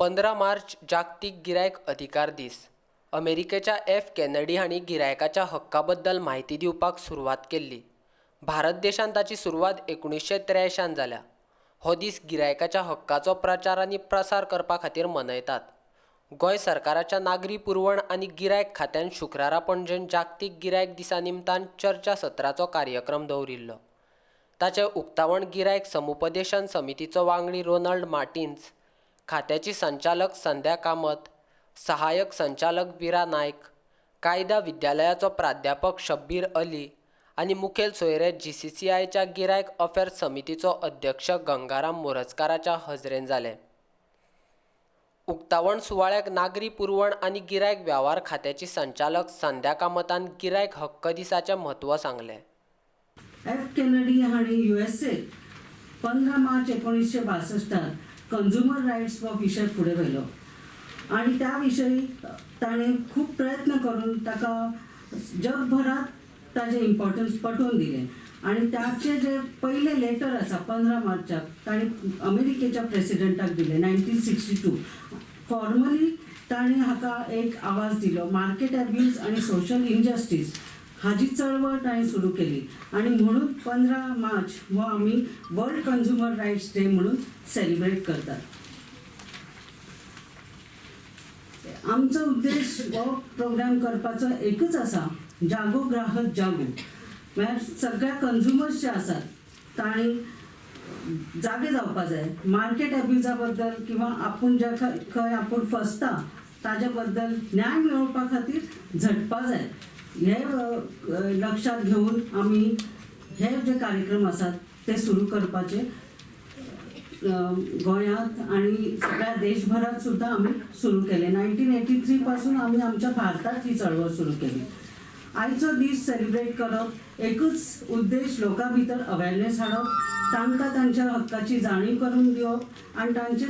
15 मार्च जागतिक गिरायक अधिकार दीस. अमेरिकेच्या एफ केनेडी हांणी गिरायकाच्या हक्कां बद्दल म्हायती दिवपाक सुरवात केल्ली. भारत देशांत ताची सुरवात 1983 जाल्या. हो दीस गिरायकाच्या हक्काचो प्रचार आनी प्रसार करपा खातीर मनयतात. गोंय सरकाराच्या नागरी पुरवण आनी गिरायक खात्यान शुक्रारा पणजेंत जागतीक गिरायक दिसा निमतान चर्चा सत्राचो कार्यक्रम दवरिल्लो. ताचें उक्तावण गिरायक समुपदेशन समितीचो वांगडी रोनाल्ड मार्टिन्स, खात्याची संचालक संध्या कामत, सहाय्यक संचालक विरा नायक, कायदा विद्यालयाचो प्राध्यापक शब्बीर अली आनी मुखेल सोयरे GCCIच्या गिरायक अफेर्स समितीचो अध्यक्ष गंगाराम मोरजकाराच्या हजरेन जालें. उक्तावण सुवाळ्याक नागरी पुरवण आनी गिरायक वेव्हार खात्याची संचालक संध्या कामतान गिरायक हक्क दिसाचें म्हत्व सांगलें. एफ केनेडी हांणी USA 15 मार्च 1962 कंझ्युमर रायट्स हो विशय फुडें व्हेलो आनी त्या विशयी ताणें खूब प्रयत्न करून ताका जगभरात ताजें इम्पॉर्टन्स पटोवन दिलें. आनी ताचे जे पयले लेटर आसा 15 मार्चाक ताणें अमेरिकेच्या प्रेसिडेंटाक दिलें 1962. फॉर्मली ताणें हाका एक आवाज दिलो. मार्केट एब्यूज आनी सोशल इनजस्टीस हाजी चळवळ ताणें सुरू केली आनी म्हणून 15 मार्च हो आमी वर्ल्ड कंझ्युमर रायट्स डे म्हणून सेलिब्रेट करतात. आमचो उद्देश हो प्रोग्राम करपाचो एकच आसा, जागो ग्राहक जागो. म्हळ्यार सगळ्या कंझ्युमर्स जे आसात तांणी जागे जावपा जाय. मार्केट एब्युजा बद्दल किंवा आपूण ज्या खंय आपूण फसता ताज्या बद्दल न्याय मेळोवपा खातीर झटपा जाय. हे लक्षात घेवन आमी हे जे कार्यक्रम आसात ते सुरू करपाचे गोंयांत आनी सगळ्या देशभरात सुद्दां आमी सुरू केले. 1983 पासून आमी आमच्या भारतात ही चळवळ सुरू केली. आयचो दीस सेलिब्रेट करप एकूच उद्देश, लोकां भितर अवेरनेस हाडप, तांकां तांच्या हक्काची जाणीव करून दिवप आनी तांचे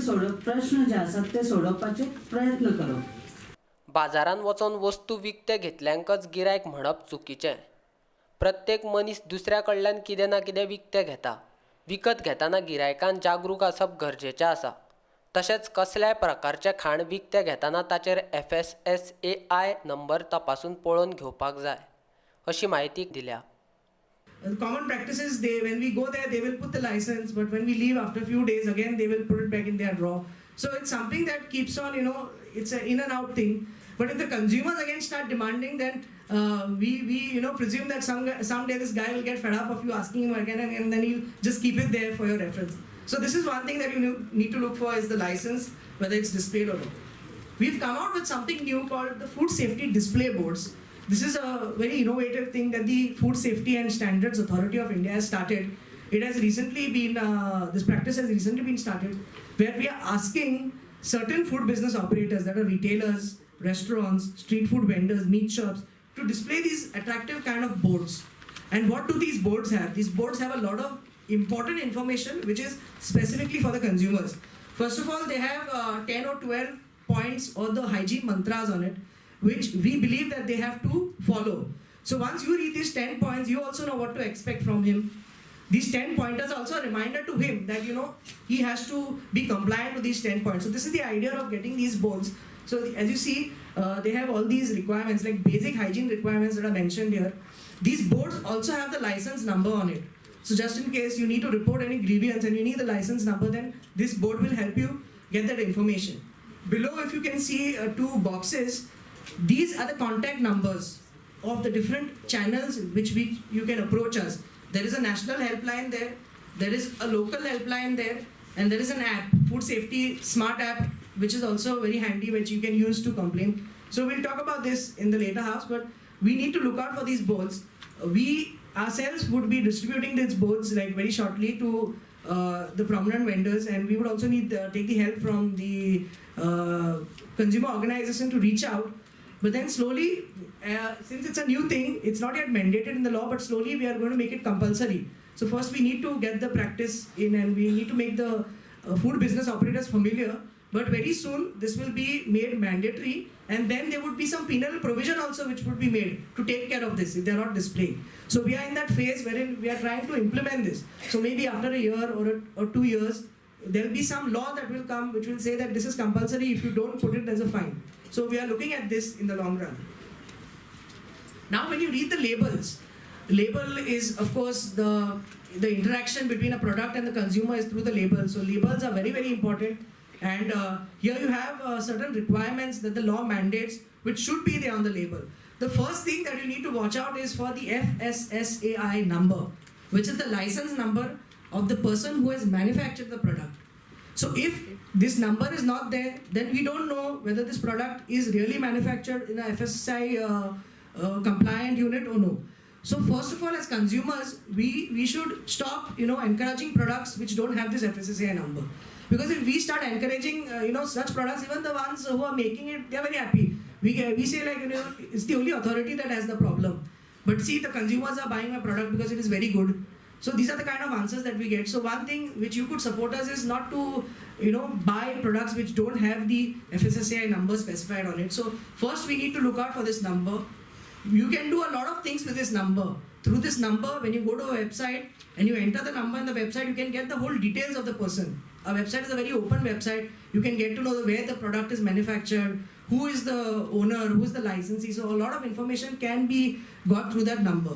प्रश्न जे आसात ते सोडोवपाचे प्रयत्न करप. बाजारांत वचून वस्तू विकते घेतल्यांकच गिरायक म्हणप चुकीचें. प्रत्येक मनीस दुसऱ्या कडल्यान कितें ना कितें विकतें घेता. विकत घेतना गिरायकान जागरूक आसप गरजेचें आसा. तशेंच कसल्याय प्रकारचें खाण विकतें घेतना ताचेर FSSAI नंबर तपासून पळोवन घेवपाक जाय, अशी म्हायती दिल्या. Common practices, when we go there, they will put the license, but when we leave after a few days, again they will put it back in their drawer. So it's something that keeps on, it's an in and out thing. But if the consumers again start demanding, then we presume that someday this guy will get fed up of you asking him again, and then he'll just keep it there for your reference. So this is one thing that you need to look for, is the license, whether it's displayed or not. We've come out with something new called the Food Safety Display Boards. This is a very innovative thing that the Food Safety and Standards Authority of India has started. It has recently been, this practice has recently been started, where we are asking certain food business operators, that are retailers, restaurants, street food vendors, meat shops, to display these attractive kind of boards. And what do these boards have? These boards have a lot of important information which is specifically for the consumers. First of all, they have 10 or 12 points or the hygiene mantras on it, which we believe that they have to follow. So once you read these 10 points, you also know what to expect from him. These 10 pointers are also a reminder to him that he has to be compliant with these 10 points. So this is the idea of getting these boards. So as you see, they have all these requirements, like basic hygiene requirements that are mentioned here. These boards also have the license number on it. So just in case you need to report any grievance and you need the license number, then this board will help you get that information. Below, if you can see 2 boxes, these are the contact numbers of the different channels which you can approach us. There is a national helpline there, there is a local helpline there, and there is an app, Food Safety Smart app, which is also very handy, which you can use to complain. So we'll talk about this in the later halves, but we need to look out for these boards. We ourselves would be distributing these boards like very shortly to the prominent vendors, and we would also need take the help from the consumer organization to reach out. But then slowly, since it's a new thing, it's not yet mandated in the law, but slowly we are going to make it compulsory. So first we need to get the practice in, and we need to make the food business operators familiar. But very soon this will be made mandatory, and then there would be some penal provision also which would be made to take care of this if they are not displaying. So we are in that phase wherein we are trying to implement this. So maybe after a year or 2 years, there will be some law that will come which will say that this is compulsory. If you don't put it, there's a fine. So we are looking at this in the long run. Now when you read the labels, label is of course the interaction between a product and the consumer is through the label. So labels are very, very important. And here you have certain requirements that the law mandates which should be there on the label. The first thing that you need to watch out is for the FSSAI number, which is the license number of the person who has manufactured the product. So if this number is not there, then we don't know whether this product is really manufactured in a FSSAI compliant unit or no. So first of all, as consumers, we should stop encouraging products which don't have this FSSAI number. Because if we start encouraging such products, even the ones who are making it, they are very happy. We say like it's the only authority that has the problem. But see, the consumers are buying a product because it is very good. So these are the kind of answers that we get. So one thing which you could support us is not to buy products which don't have the FSSAI number specified on it. So first we need to look out for this number. You can do a lot of things with this number. Through this number, when you go to a website and you enter the number in the website, you can get the whole details of the person. Our website is a very open website. You can get to know where the product is manufactured, who is the owner, who is the licensee. So a lot of information can be got through that number.